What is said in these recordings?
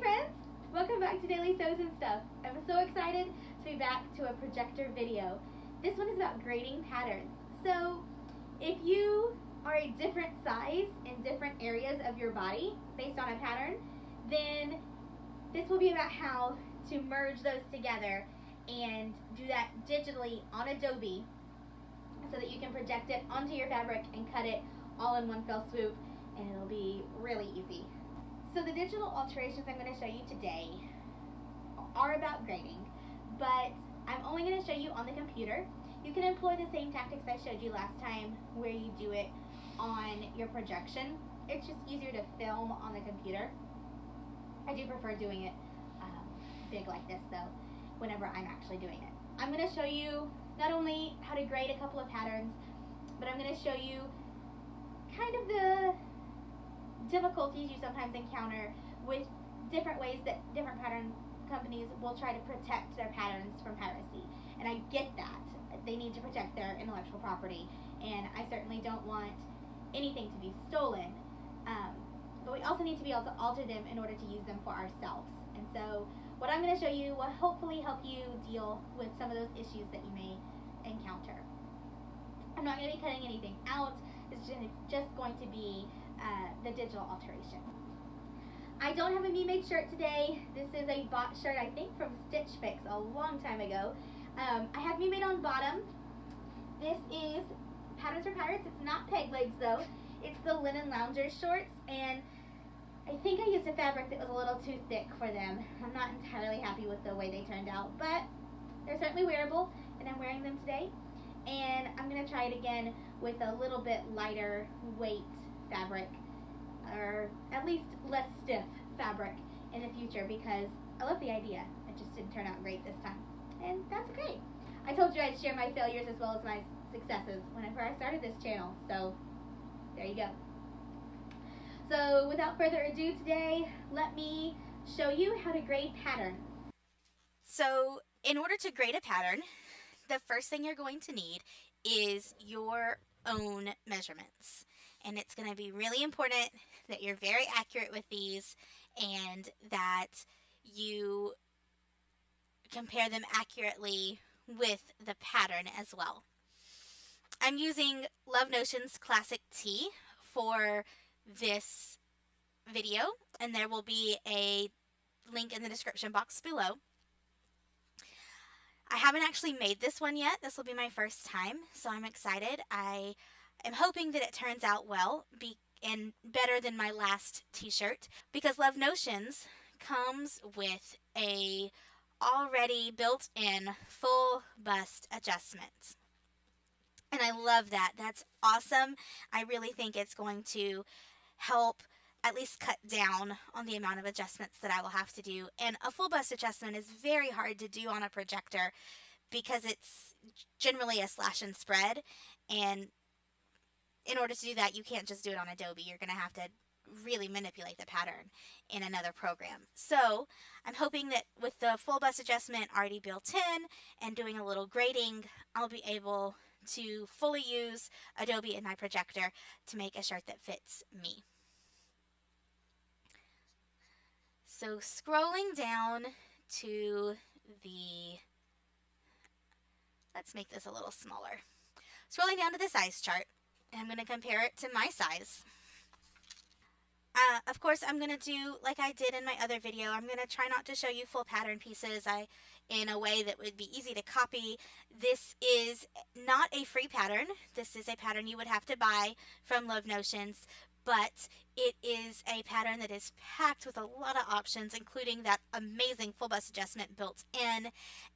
friends! Welcome back to Daily Sews and Stuff. I'm so excited to be back to a projector video. This one is about grading patterns. So if you are a different size in different areas of your body based on a pattern, then this will be about how to merge those together and do that digitally on Adobe so that you can project it onto your fabric and cut it all in one fell swoop, and it'll be really easy. So the digital alterations I'm going to show you today are about grading, but I'm only going to show you on the computer. You can employ the same tactics I showed you last time where you do it on your projection. It's just easier to film on the computer. I do prefer doing it big like this though, whenever I'm actually doing it. I'm going to show you not only how to grade a couple of patterns, but I'm going to show you kind of the difficulties you sometimes encounter with different ways that different pattern companies will try to protect their patterns from piracy. And I get that. They need to protect their intellectual property, and I certainly don't want anything to be stolen. But we also need to be able to alter them in order to use them for ourselves. And so what I'm going to show you will hopefully help you deal with some of those issues that you may encounter. I'm not going to be cutting anything out. It's just going to be the digital alteration. I don't have a me-made shirt today. This is a bought shirt, I think, from Stitch Fix a long time ago. I have me-made on bottom. This is Patterns for Pirates. It's not peg legs, though. It's the linen lounger shorts, and I think I used a fabric that was a little too thick for them. I'm not entirely happy with the way they turned out, but they're certainly wearable, and I'm wearing them today. And I'm going to try it again with a little bit lighter weight fabric, or at least less stiff fabric in the future, because I love the idea. It just didn't turn out great this time, and that's okay. I told you I'd share my failures as well as my successes whenever I started this channel, so there you go. So without further ado today, let me show you how to grade patterns. So in order to grade a pattern, the first thing you're going to need is your own measurements. And it's going to be really important that you're very accurate with these and that you compare them accurately with the pattern as well. I'm using Love Notion's Classic Tee for this video, and there will be a link in the description box below. I haven't actually made this one yet. This will be my first time, so I'm excited. I am hoping that it turns out well and better than my last t-shirt, because Love Notions comes with a already built-in full bust adjustment. And I love that. That's awesome. I really think it's going to help at least cut down on the amount of adjustments that I will have to do. And a full bust adjustment is very hard to do on a projector because it's generally a slash and spread. And in order to do that, you can't just do it on Adobe. You're going to have to really manipulate the pattern in another program. So I'm hoping that with the full bust adjustment already built in and doing a little grading, I'll be able to fully use Adobe in my projector to make a shirt that fits me. So scrolling down to let's make this a little smaller. Scrolling down to the size chart, and I'm going to compare it to my size. Of course, I'm going to do like I did in my other video. I'm going to try not to show you full pattern pieces in a way that would be easy to copy. This is not a free pattern. This is a pattern you would have to buy from Love Notions, but it is a pattern that is packed with a lot of options, including that amazing full bust adjustment built in,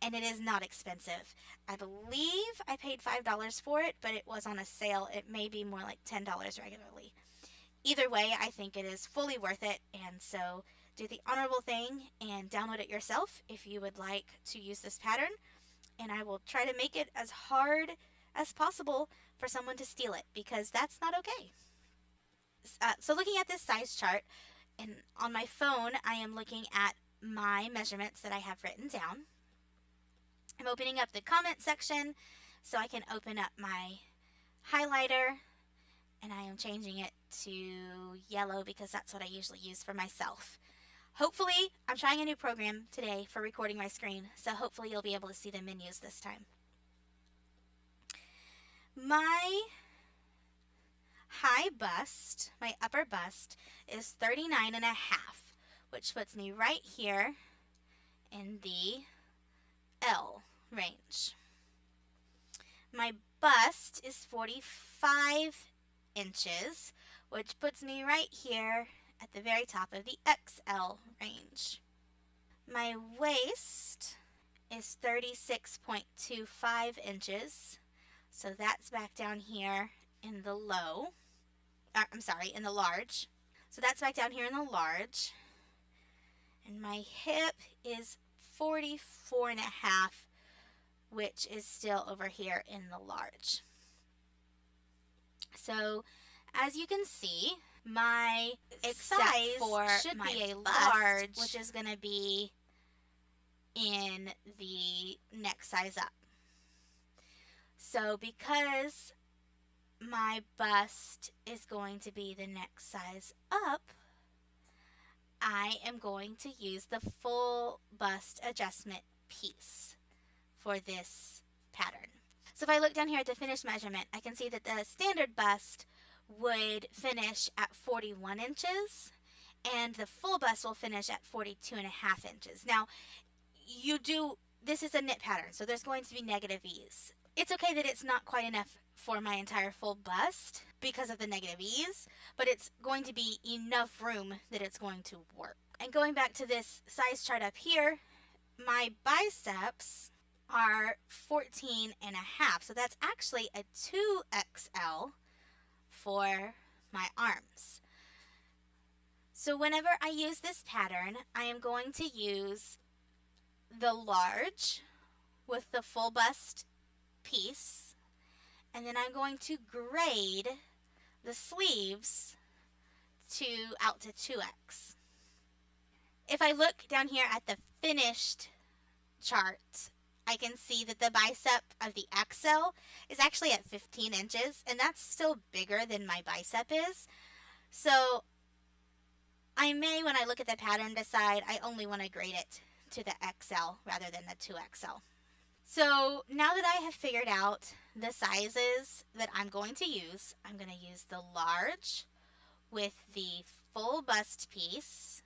and it is not expensive. I believe I paid $5 for it, but it was on a sale. It may be more like $10 regularly. Either way, I think it is fully worth it, and so do the honorable thing and download it yourself if you would like to use this pattern, and I will try to make it as hard as possible for someone to steal it, because that's not okay. So looking at this size chart, and on my phone, I am looking at my measurements that I have written down. I'm opening up the comment section so I can open up my highlighter, and I am changing it to yellow because that's what I usually use for myself. Hopefully, I'm trying a new program today for recording my screen, so hopefully you'll be able to see the menus this time. My high bust, my upper bust, is 39.5, which puts me right here in the L range. My bust is 45 inches, which puts me right here at the very top of the XL range. My waist is 36.25 inches, so that's back down here in the in the large. So that's back down here in the large. And my hip is 44.5, which is still over here in the large. So, as you can see, my size should be a large, which is going to be in the next size up. So, because my bust is going to be the next size up, I am going to use the full bust adjustment piece for this pattern. So if I look down here at the finished measurement, I can see that the standard bust would finish at 41 inches and the full bust will finish at 42.5 inches. Now, this is a knit pattern, so there's going to be negative ease. It's okay that it's not quite enough for my entire full bust because of the negative ease, but it's going to be enough room that it's going to work. And going back to this size chart up here, my biceps are 14.5, so that's actually a 2XL for my arms. So whenever I use this pattern, I am going to use the large with the full bust piece, and then I'm going to grade the sleeves out to 2X. If I look down here at the finished chart, I can see that the bicep of the XL is actually at 15 inches, and that's still bigger than my bicep is. So I may, when I look at the pattern, decide I only want to grade it to the XL rather than the 2XL. So now that I have figured out the sizes that I'm going to use the large with the full bust piece,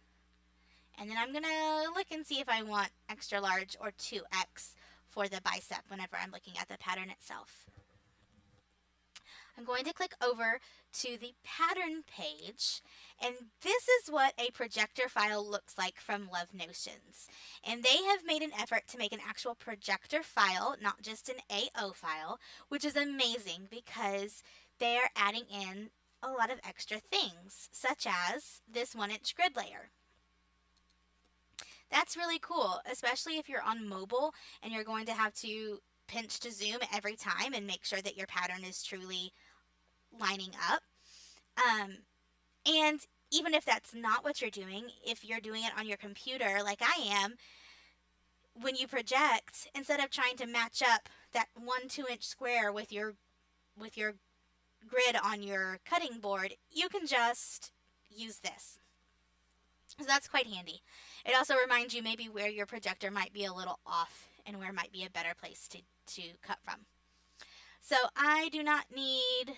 and then I'm going to look and see if I want extra large or 2X for the bicep whenever I'm looking at the pattern itself. I'm going to click over to the pattern page, and this is what a projector file looks like from Love Notions. And they have made an effort to make an actual projector file, not just an AO file, which is amazing because they are adding in a lot of extra things, such as this 1-inch grid layer. That's really cool, especially if you're on mobile and you're going to have to pinch to zoom every time and make sure that your pattern is truly lining up. And even if that's not what you're doing, if you're doing it on your computer like I am, when you project, instead of trying to match up that 2-inch square with your grid on your cutting board, you can just use this. So that's quite handy. It also reminds you maybe where your projector might be a little off and where might be a better place to cut from. So I do not need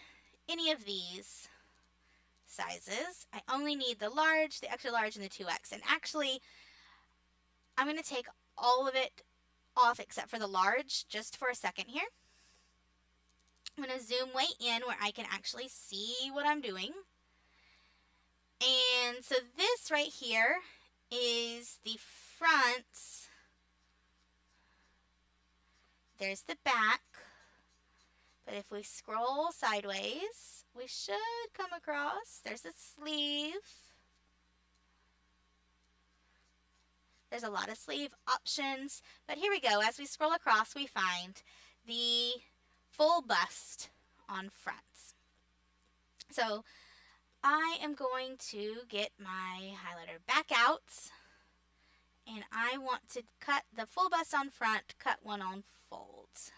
any of these sizes. I only need the large, the extra large, and the 2X. And actually, I'm going to take all of it off except for the large just for a second here. I'm going to zoom way in where I can actually see what I'm doing. And so this right here is the front. There's the back. But if we scroll sideways, we should come across. There's a sleeve. There's a lot of sleeve options. But here we go. As we scroll across, we find the full bust on front. So I am going to get my highlighter back out, and I want to cut the full bust on front, cut one on fold.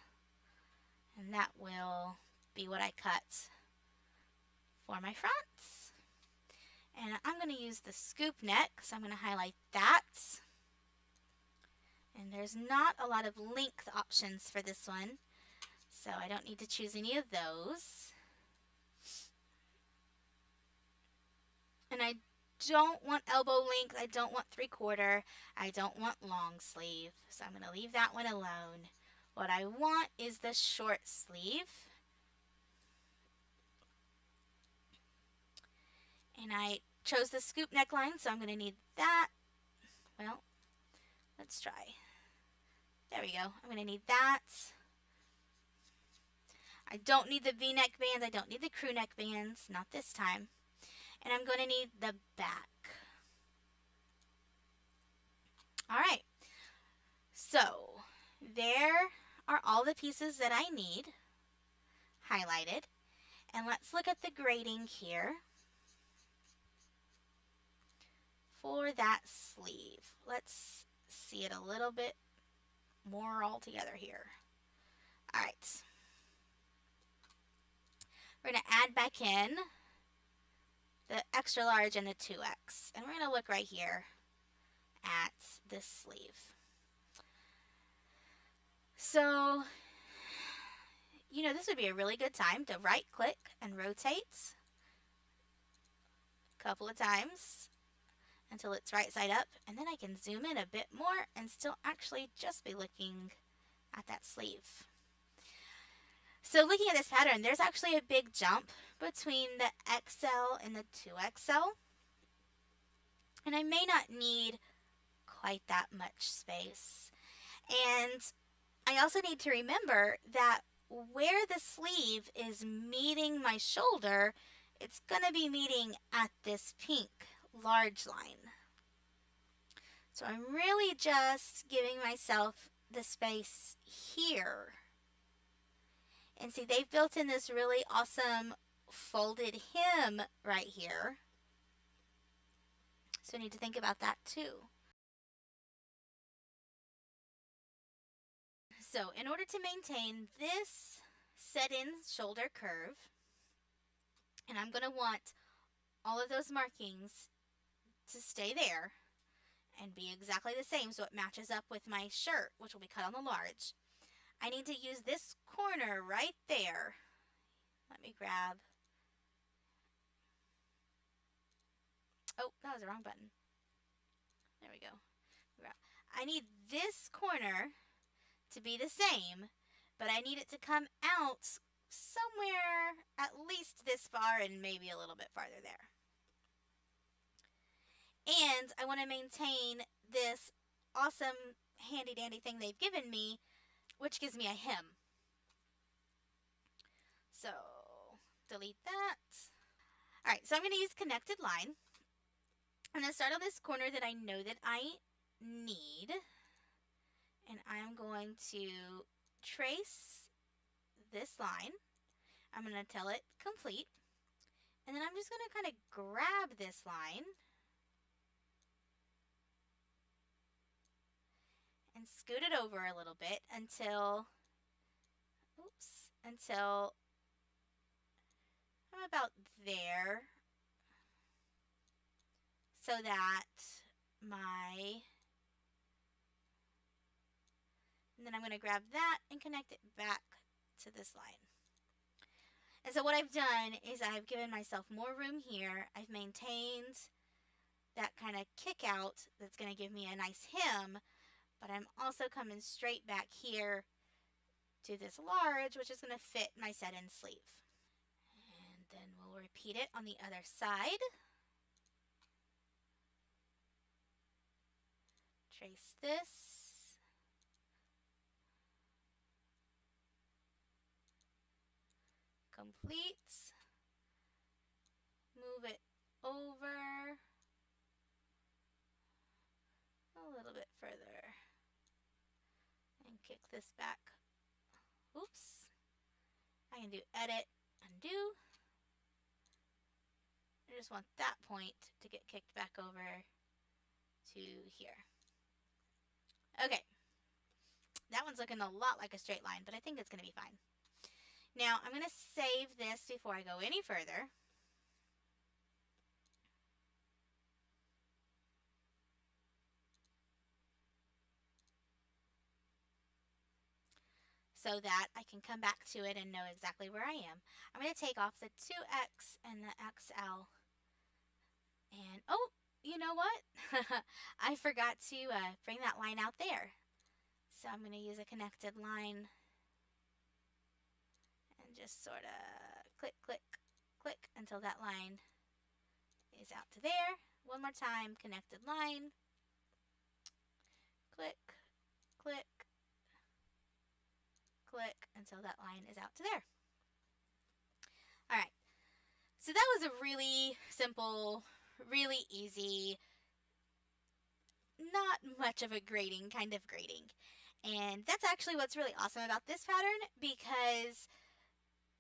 And that will be what I cut for my fronts. And I'm going want to use the scoop neck, so I'm going to highlight that. And there's not a lot of length options for this one, so I don't need to choose any of those. And I don't want elbow length, I don't want 3/4, I don't want long sleeve, so I'm going to leave that one alone. What I want is the short sleeve. And I chose the scoop neckline, so I'm going to need that. Well, let's try. There we go. I'm going to need that. I don't need the V-neck bands. I don't need the crew neck bands. Not this time. And I'm going to need the back. All right. So, there are all the pieces that I need highlighted. And let's look at the grading here for that sleeve. Let's see it a little bit more all together here. All right. We're going to add back in the extra large and the 2X. And we're going to look right here at this sleeve. So, you know, this would be a really good time to right click and rotate a couple of times until it's right side up. And then I can zoom in a bit more and still actually just be looking at that sleeve. So looking at this pattern, there's actually a big jump between the XL and the 2XL. And I may not need quite that much space. And I also need to remember that where the sleeve is meeting my shoulder, it's going to be meeting at this pink large line. So I'm really just giving myself the space here. And see, they've built in this really awesome folded hem right here. So I need to think about that too. So in order to maintain this set-in shoulder curve, and I'm going to want all of those markings to stay there and be exactly the same so it matches up with my shirt, which will be cut on the large. I need to use this corner right there. Let me grab. Oh, that was the wrong button. There we go. I need this corner to be the same, but I need it to come out somewhere at least this far and maybe a little bit farther there. And I want to maintain this awesome handy dandy thing they've given me, which gives me a hem. So delete that. All right, so I'm going to use connected line. I'm going to start on this corner that I know that I need. And I'm going to trace this line. I'm going to tell it complete. And then I'm just going to kind of grab this line and scoot it over a little bit until I'm about there, so that and then I'm going to grab that and connect it back to this line. And so what I've done is I've given myself more room here. I've maintained that kind of kick out that's going to give me a nice hem, but I'm also coming straight back here to this large, which is going to fit my set-in sleeve. And then we'll repeat it on the other side. Trace this. Complete. Move it over a little bit further and kick this back. Oops. I can do edit, undo. I just want that point to get kicked back over to here. Okay. That one's looking a lot like a straight line, but I think it's going to be fine. Now, I'm going to save this before I go any further. so that I can come back to it and know exactly where I am. I'm going to take off the 2X and the XL. And, oh, you know what? I forgot to bring that line out there. So I'm going to use a connected line and just sort of click, click, click until that line is out to there. One more time, connected line. Click, click, click until that line is out to there. All right. So that was a really simple, really easy, not much of a grading, kind of grading. And that's actually what's really awesome about this pattern, because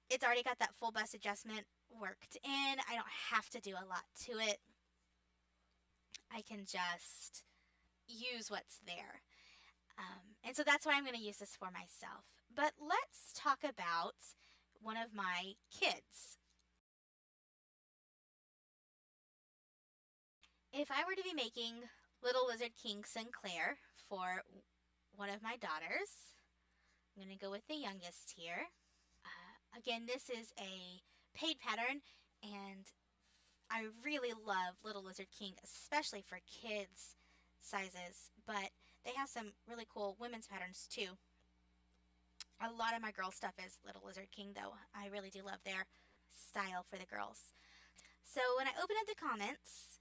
it's already got that full bust adjustment worked in. I don't have to do a lot to it. I can just use what's there. And so that's why I'm going to use this for myself. But let's talk about one of my kids. If I were to be making Little Lizard King Sinclair for one of my daughters, I'm going to go with the youngest here. Again, this is a paid pattern, and I really love Little Lizard King, especially for kids sizes, but they have some really cool women's patterns too. A lot of my girl stuff is Little Lizard King, though. I really do love their style for the girls. So when I open up the comments,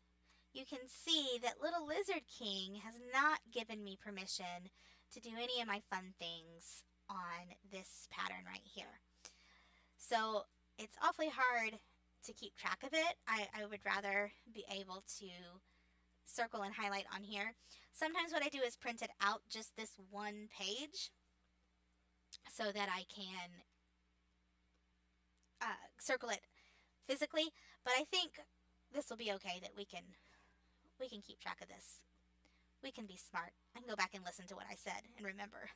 you can see that Little Lizard King has not given me permission to do any of my fun things on this pattern right here. So it's awfully hard to keep track of it. I would rather be able to circle and highlight on here. Sometimes what I do is print it out, just this one page, so that I can circle it physically. But I think this will be okay, that we can keep track of this. We can be smart. I can go back and listen to what I said and remember.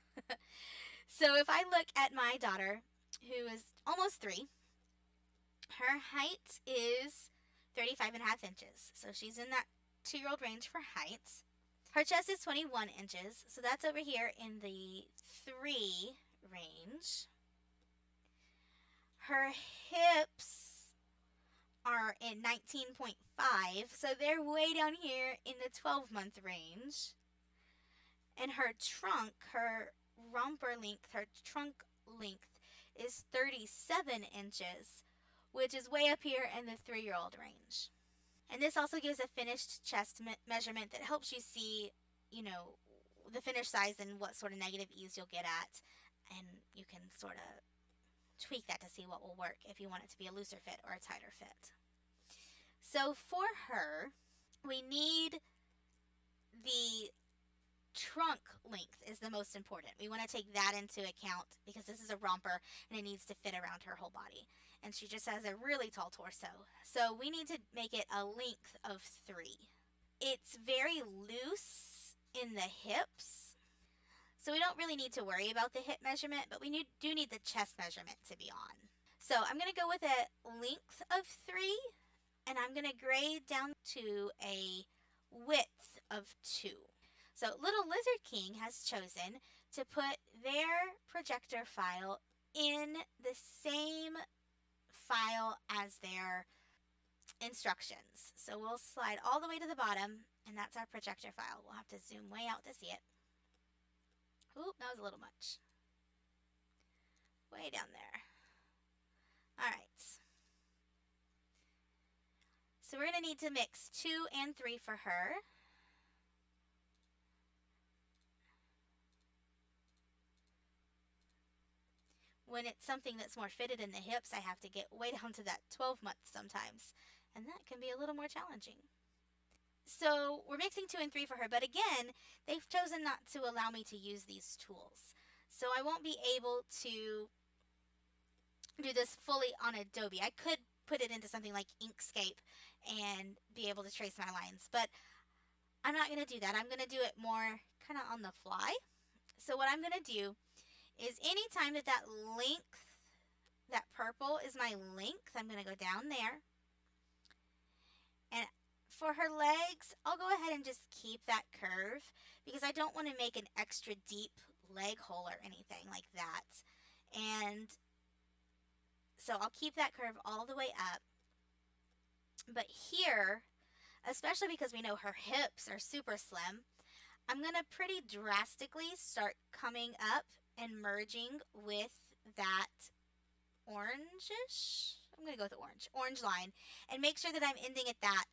So if I look at my daughter, who is almost 3, her height is 35.5 inches. So she's in that 2-year-old range for height. Her chest is 21 inches. So that's over here in the 3 range. Her hips are in 19.5. So they're way down here in the 12-month range. And her trunk, her romper length, her trunk length is 37 inches, which is way up here in the 3-year-old range. And this also gives a finished chest measurement that helps you see, you know, the finished size and what sort of negative ease you'll get at. And you can sort of tweak that to see what will work if you want it to be a looser fit or a tighter fit. So for her, we need the trunk length is the most important. We want to take that into account because this is a romper and it needs to fit around her whole body. And she just has a really tall torso. So we need to make it a length of 3. It's very loose in the hips. So we don't really need to worry about the hip measurement, but we do need the chest measurement to be on. So I'm going to go with a length of 3, and I'm going to grade down to a width of 2. So Little Lizard King has chosen to put their projector file in the same file as their instructions. So we'll slide all the way to the bottom, and that's our projector file. We'll have to zoom way out to see it. Oop, that was a little much. Way down there. All right. So we're going to need to mix 2 and 3 for her. When it's something that's more fitted in the hips, I have to get way down to that 12 months sometimes, and that can be a little more challenging. So we're mixing 2 and 3 for her, but again, they've chosen not to allow me to use these tools. So I won't be able to do this fully on Adobe. I could put it into something like Inkscape and be able to trace my lines, but I'm not going to do that. I'm going to do it more kind of on the fly. So what I'm going to do is anytime that length, that purple is my length, I'm going to go down there. And for her legs, I'll go ahead and just keep that curve because I don't want to make an extra deep leg hole or anything like that. And so I'll keep that curve all the way up. But here, especially because we know her hips are super slim, I'm going to pretty drastically start coming up and merging with that orangish. I'm going to go with the orange line, and make sure that I'm ending at that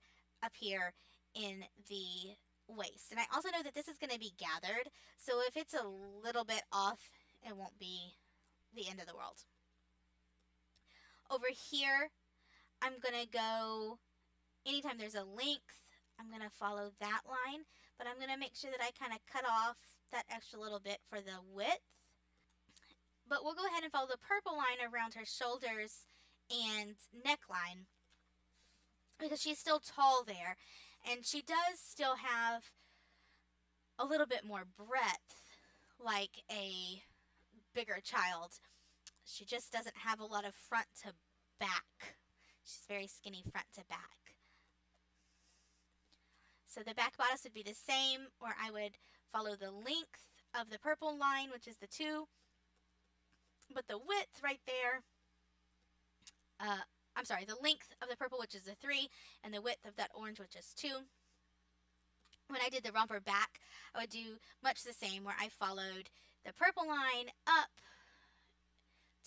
up here in the waist. And I also know that this is going to be gathered, so if it's a little bit off, it won't be the end of the world. Over here, I'm going to go, anytime there's a length, I'm going to follow that line, but I'm going to make sure that I kind of cut off that extra little bit for the width. But we'll go ahead and follow the purple line around her shoulders and neckline, because she's still tall there, and she does still have a little bit more breadth like a bigger child. She just doesn't have a lot of front to back. She's very skinny front to back. So the back bodice would be the same, where I would follow the length of the purple line, which is the 2, but the width right there, I'm sorry, the length of the purple, which is the 3, and the width of that orange, which is 2. When I did the romper back, I would do much the same, where I followed the purple line up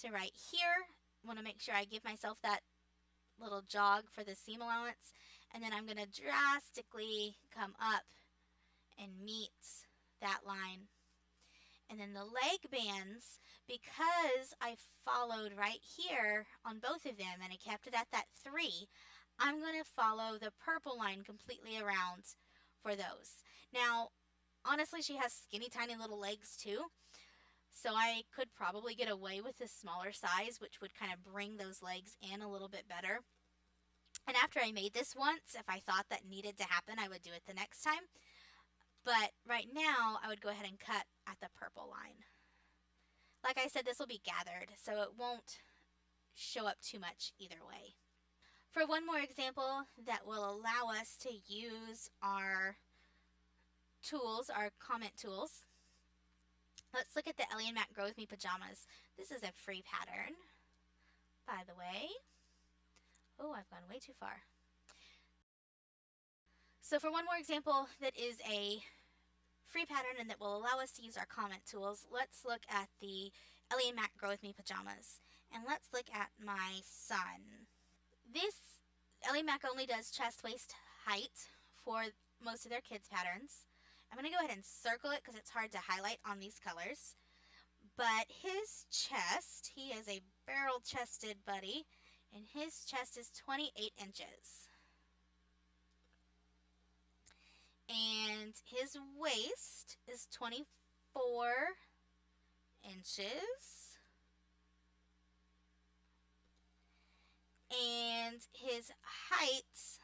to right here. I want to make sure I give myself that little jog for the seam allowance, and then I'm going to drastically come up and meet that line. And then the leg bands, because I followed right here on both of them and I kept it at that 3, I'm going to follow the purple line completely around for those. Now, honestly, she has skinny tiny little legs too, so I could probably get away with a smaller size, which would kind of bring those legs in a little bit better. And after I made this once, if I thought that needed to happen, I would do it the next time. But right now, I would go ahead and cut at the purple line. Like I said, this will be gathered, so it won't show up too much either way. For one more example that will allow us to use our tools, our comment tools, let's look at the Ellie and Mac Grow With Me pajamas. This is a free pattern, by the way. Oh, I've gone way too far. So for one more example that is a free pattern and that will allow us to use our comment tools, let's look at the Ellie and Mac Grow With Me pajamas. And let's look at my son. This Ellie and Mac only does chest, waist, height for most of their kids' patterns. I'm going to go ahead and circle it because it's hard to highlight on these colors. But his chest, he is a barrel-chested buddy, and his chest is 28 inches. And his waist is 24 inches. And his height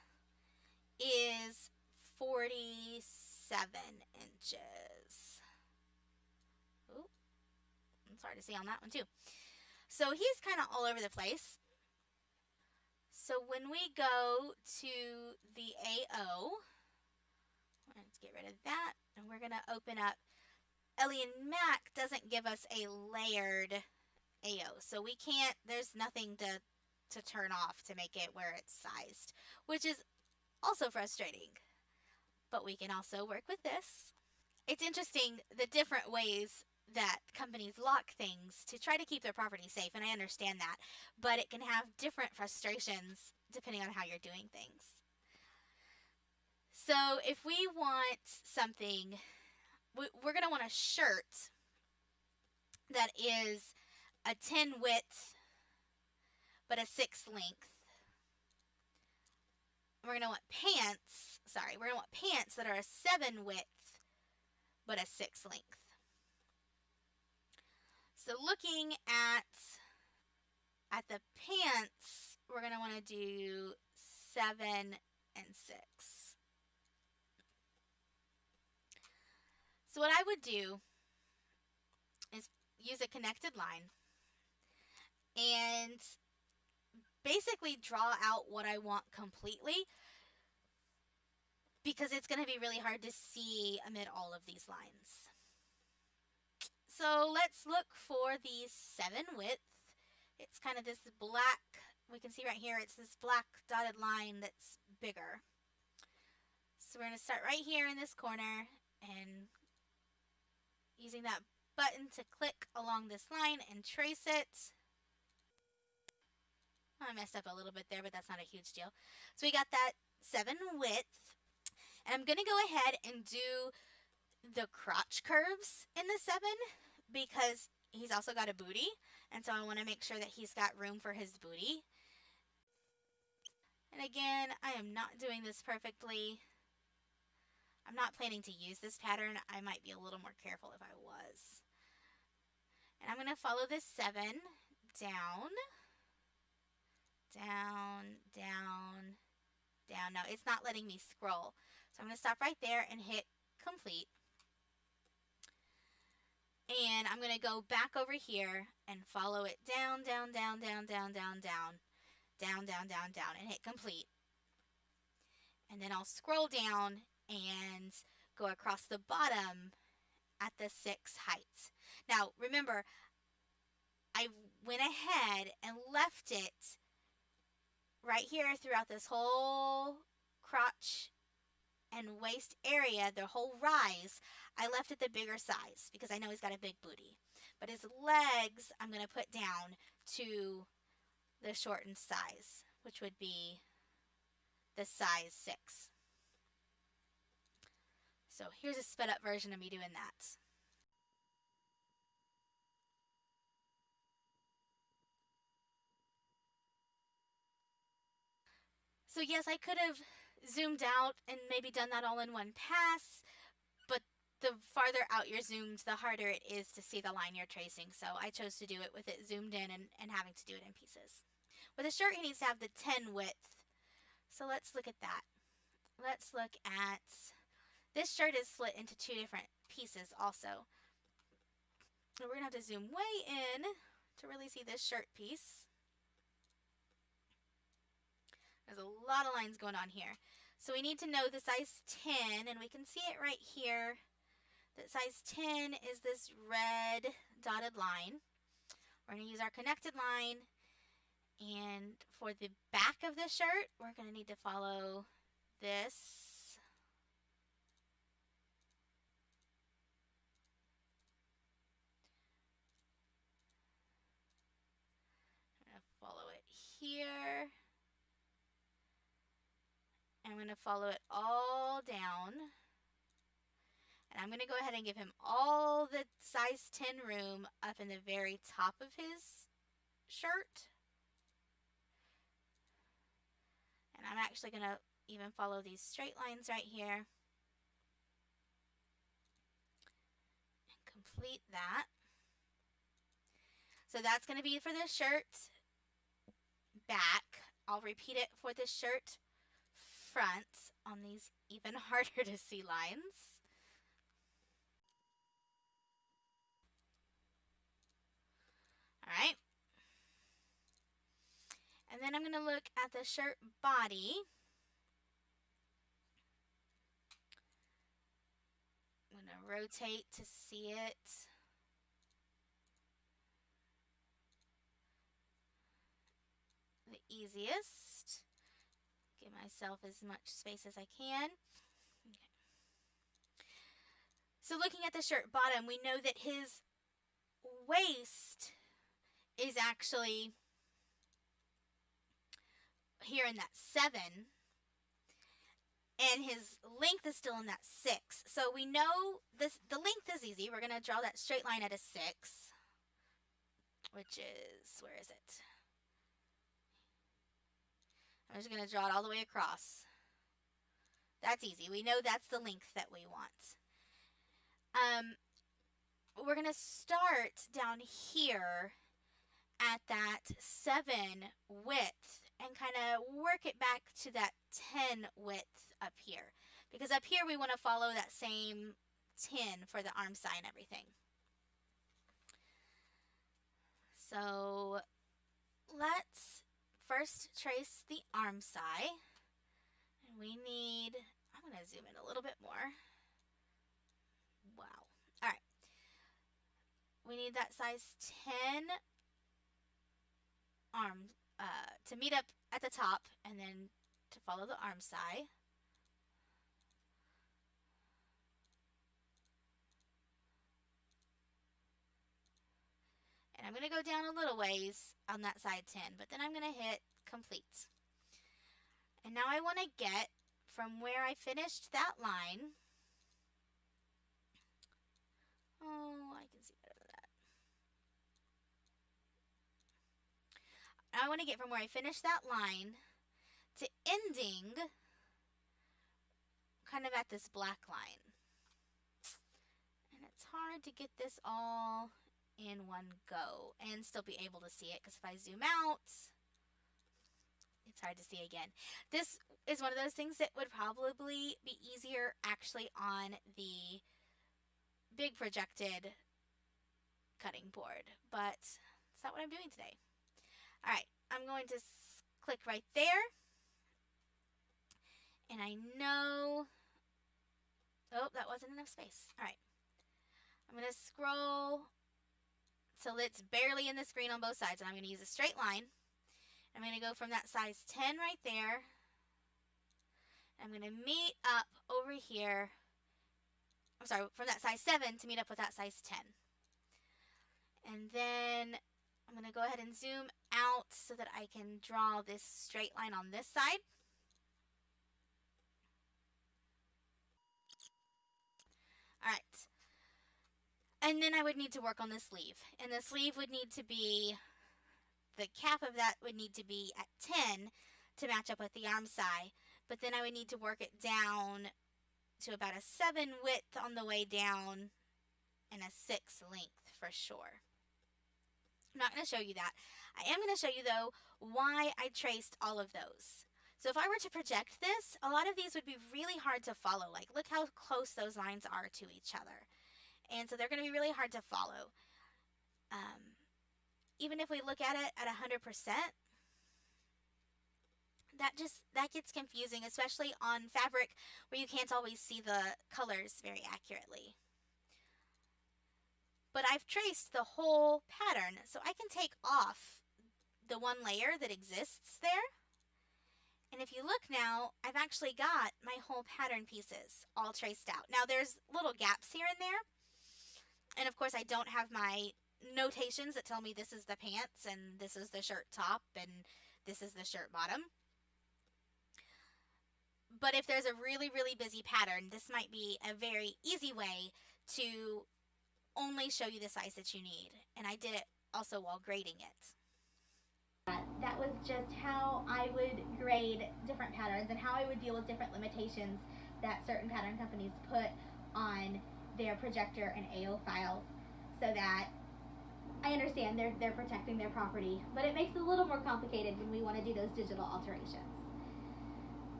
is 47 inches. Ooh, it's hard to see on that one too. So he's kind of all over the place. So when we go to the AO, let's get rid of that, and we're going to open up. Ellie and Mac doesn't give us a layered AO, so we can't, there's nothing to turn off to make it where it's sized, which is also frustrating. But we can also work with this. It's interesting the different ways that companies lock things to try to keep their property safe, and I understand that, but it can have different frustrations depending on how you're doing things. So if we want something, we're going to want a shirt that is a 10 width but a 6 length. We're going to want pants, that are a 7 width but a 6 length. So looking at the pants, we're going to want to do 7 and 6. So what I would do is use a connected line and basically draw out what I want completely, because it's going to be really hard to see amid all of these lines. So let's look for the 7 width. It's kind of this black, we can see right here, it's this black dotted line that's bigger. So we're going to start right here in this corner and using that button to click along this line and trace it. I messed up a little bit there, but that's not a huge deal. So we got that 7 width. And I'm going to go ahead and do the crotch curves in the 7 because he's also got a booty. And so I want to make sure that he's got room for his booty. And again, I am not doing this perfectly. I'm not planning to use this pattern. I might be a little more careful if I was. And I'm going to follow this 7 down, down, down, down. No, it's not letting me scroll. So I'm going to stop right there and hit complete. And I'm going to go back over here and follow it down, down, down, down, down, down, down, down, down, down, down, and hit complete. And then I'll scroll down and go across the bottom at the 6 height. Now, remember, I went ahead and left it right here throughout this whole crotch and waist area, the whole rise. I left it the bigger size because I know he's got a big booty. But his legs, I'm going to put down to the shortened size, which would be the size 6. So here's a sped up version of me doing that. So yes, I could have zoomed out and maybe done that all in one pass, but the farther out you're zoomed, the harder it is to see the line you're tracing. So I chose to do it with it zoomed in and having to do it in pieces. With a shirt, he needs to have the 10 width. So let's look at that. Let's look at, this shirt is split into 2 different pieces also. And we're going to have to zoom way in to really see this shirt piece. There's a lot of lines going on here. So we need to know the size 10, and we can see it right here. That size 10 is this red dotted line. We're going to use our connected line, and for the back of the shirt, we're going to need to follow this. I'm going to follow it here. And I'm going to follow it all down. And I'm going to go ahead and give him all the size 10 room up in the very top of his shirt. And I'm actually going to even follow these straight lines right here. And complete that. So that's going to be for the shirt back. I'll repeat it for the shirt front on these even harder to see lines. All right. And then I'm going to look at the shirt body. I'm going to rotate to see it. The easiest. Give myself as much space as I can. Okay. So looking at the shirt bottom, we know that his waist is actually here in that 7, and his length is still in that 6. So we know this. The length is easy. We're going to draw that straight line at a 6, which is, where is it? I'm just going to draw it all the way across. That's easy. We know that's the length that we want. We're going to start down here at that 7 width and kind of work it back to that 10 width up here. Because up here we want to follow that same 10 for the arm side and everything. So let's first trace the arm side. And we need, I'm going to zoom in a little bit more. Wow. All right. we need that size 10 arm to meet up at the top and then to follow the arm side. And I'm going to go down a little ways on that side 10, but then I'm going to hit complete. And now I want to get from where I finished that line. Oh, I can see better than that. I want to get from where I finished that line to ending kind of at this black line. And it's hard to get this all in one go and still be able to see it, because if I zoom out, it's hard to see again. This is one of those things that would probably be easier actually on the big projected cutting board, but it's not what I'm doing today. All right, I'm going to click right there, and I know, oh, that wasn't enough space. All right, I'm going to scroll till it's barely in the screen on both sides, and I'm going to use a straight line. I'm going to go from that size 10 right there. I'm going to meet up over here. I'm sorry, from that size 7 to meet up with that size 10. And then I'm going to go ahead and zoom out so that I can draw this straight line on this side. All right. And then I would need to work on the sleeve. And the sleeve would need to be, the cap of that would need to be at 10 to match up with the arm side. But then I would need to work it down to about a 7 width on the way down and a 6 length for sure. I'm not going to show you that. I am going to show you, though, why I traced all of those. So if I were to project this, a lot of these would be really hard to follow. Like, look how close those lines are to each other. And so they're going to be really hard to follow. Even if we look at it at 100%, that gets confusing, especially on fabric where you can't always see the colors very accurately. But I've traced the whole pattern, so I can take off the one layer that exists there. And if you look now, I've actually got my whole pattern pieces all traced out. Now there's little gaps here and there. And of course I don't have my notations that tell me this is the pants and this is the shirt top and this is the shirt bottom. But if there's a really, really busy pattern, this might be a very easy way to only show you the size that you need. And I did it also while grading it. That was just how I would grade different patterns and how I would deal with different limitations that certain pattern companies put on their projector and AO files, so that I understand they're protecting their property, but it makes it a little more complicated when we want to do those digital alterations.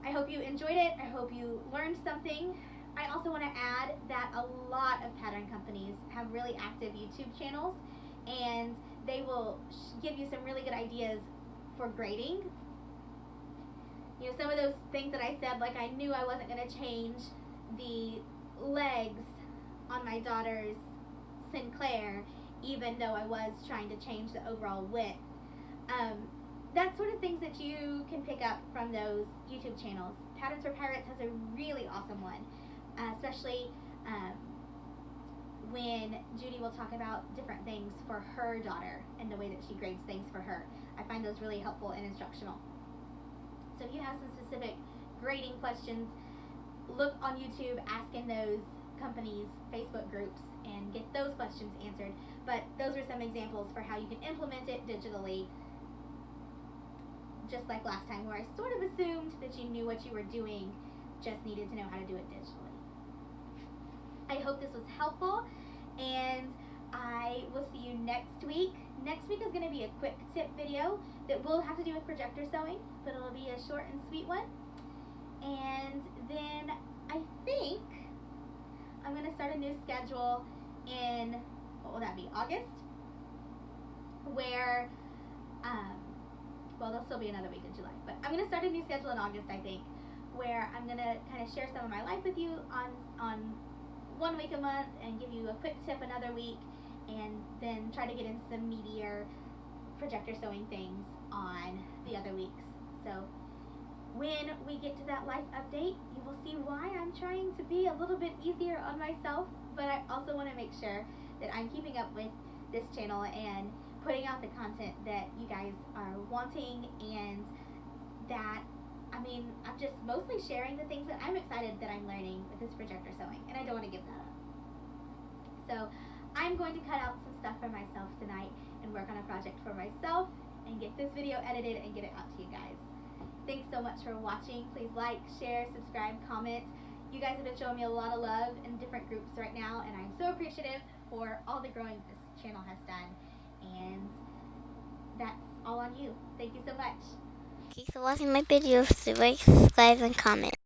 I hope you enjoyed it. I hope you learned something. I also want to add that a lot of pattern companies have really active YouTube channels, and they will give you some really good ideas for grading. You know, some of those things that I said, like I knew I wasn't going to change the legs on my daughter's Sinclair, even though I was trying to change the overall width. That sort of things that you can pick up from those YouTube channels. Patterns for Pirates has a really awesome one, especially when Judy will talk about different things for her daughter and the way that she grades things for her. I find those really helpful and instructional. So if you have some specific grading questions, look on YouTube, ask in those companies' Facebook groups, and get those questions answered. But those are some examples for how you can implement it digitally, just like last time, where I sort of assumed that you knew what you were doing, just needed to know how to do it digitally. I hope this was helpful, and I will see you next week. Next week is going to be a quick tip video that will have to do with projector sewing, but it'll be a short and sweet one. And then I think I'm going to start a new schedule in, what will that be, August? Where, well, there'll still be another week in July, but I'm going to start a new schedule in August, I think, where I'm going to kind of share some of my life with you on 1 week a month and give you a quick tip another week, and then try to get into some meatier projector sewing things on the other weeks. So when we get to that life update, you will see why I'm trying to be a little bit easier on myself, but I also want to make sure that I'm keeping up with this channel and putting out the content that you guys are wanting, and that, I mean, I'm just mostly sharing the things that I'm excited that I'm learning with this projector sewing, and I don't want to give that up. So I'm going to cut out some stuff for myself tonight and work on a project for myself and get this video edited and get it out to you guys. Thanks so much for watching. Please like, share, subscribe, comment. You guys have been showing me a lot of love in different groups right now, and I'm so appreciative for all the growing this channel has done. And that's all on you. Thank you so much. Thanks for watching my videos. Like, subscribe, and comment.